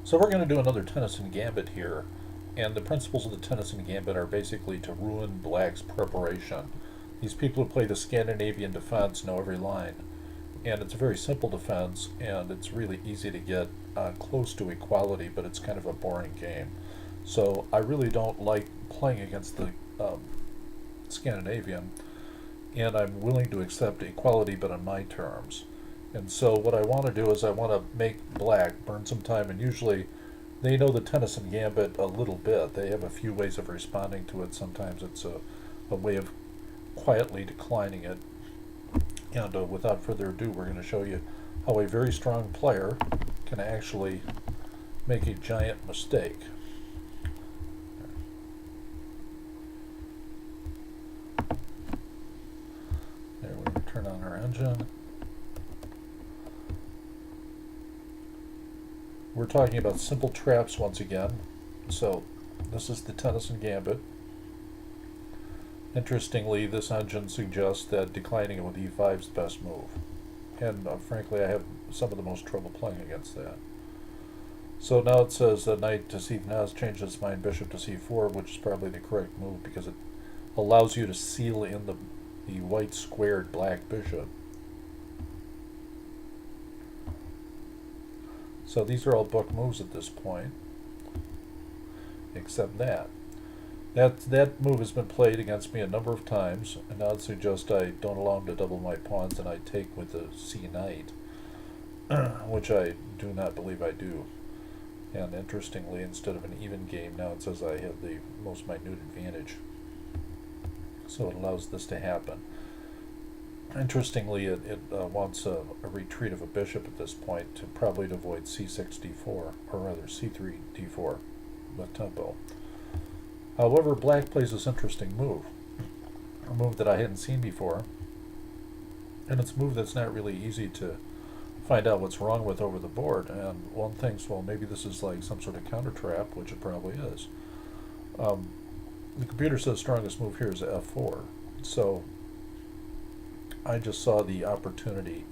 So we're going to do another Tennyson Gambit here, and the principles of the Tennyson Gambit are basically to ruin black's preparation. These people who play the Scandinavian defense know every line, and it's a very simple defense, and it's really easy to get close to equality, but it's kind of a boring game. So I really don't like playing against the Scandinavian, and I'm willing to accept equality, but on my terms. And so what I want to do is I want to make black burn some time, and usually they know the Tennyson Gambit a little bit. They have a few ways of responding to it. Sometimes it's a way of quietly declining it. And without further ado, we're going to show you how a very strong player can actually make a giant mistake. There, we're going to turn on our engine. We're talking about simple traps once again. So this is the Tennyson Gambit. Interestingly, this engine suggests that declining it with e5 is the best move. And frankly, I have some of the most trouble playing against that. So now it says knight to c. Now it's changed its mind, bishop to c4, which is probably the correct move because it allows you to seal in the white squared black bishop. So these are all book moves at this point, except that. That move has been played against me a number of times, and now it suggests I don't allow him to double my pawns and I take with the c knight, which I do not believe I do. And interestingly, instead of an even game, now it says I have the most minute advantage. So it allows this to happen. Interestingly, it wants a retreat of a bishop at this point to probably to avoid c6 d4, or rather c3 d4 with tempo. However, black plays this interesting move, a move that I hadn't seen before, and it's a move that's not really easy to find out what's wrong with over the board. And one thinks, well, maybe this is like some sort of counter trap, which it probably is. The computer says strongest move here is f4, so I just saw the opportunity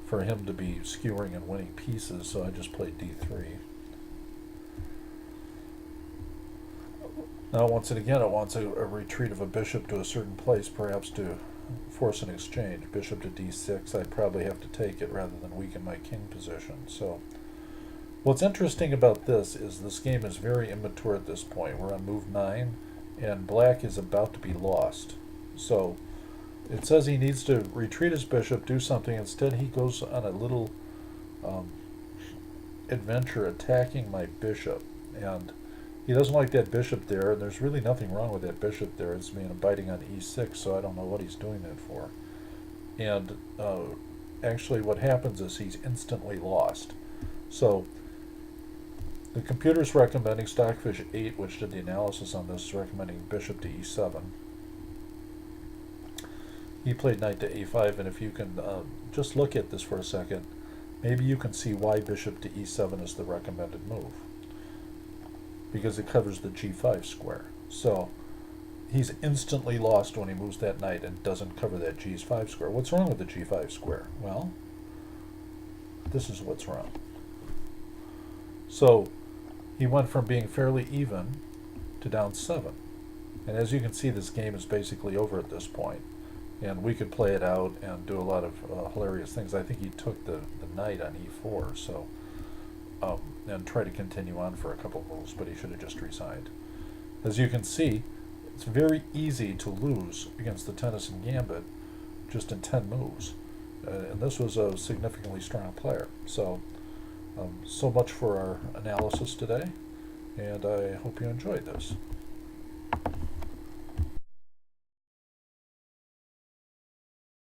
for him to be skewering and winning pieces, so I just played d3. Now, once again, it wants a retreat of a bishop to a certain place, perhaps to force an exchange. Bishop to d6, I'd probably have to take it rather than weaken my king position. So, what's interesting about this is this game is very immature at this point. We're on move 9, and black is about to be lost. So, it says he needs to retreat his bishop, do something. Instead, he goes on a little adventure attacking my bishop. And he doesn't like that bishop there, and there's really nothing wrong with that bishop there. It's biting on e6, so I don't know what he's doing that for. And actually what happens is he's instantly lost. So the computer's recommending, Stockfish 8, which did the analysis on this, is recommending bishop to e7. He played knight to a5, and if you can just look at this for a second, maybe you can see why bishop to e7 is the recommended move, because it covers the g5 square. So he's instantly lost when he moves that knight and doesn't cover that g5 square. What's wrong with the g5 square? Well, this is what's wrong. So he went from being fairly even to down 7. And as you can see, this game is basically over at this point. And we could play it out and do a lot of hilarious things. I think he took the knight on e4, so and try to continue on for a couple moves, but he should have just resigned. As you can see, it's very easy to lose against the Tennyson Gambit just in 10 moves. And this was a significantly strong player. So, so much for our analysis today, and I hope you enjoyed this.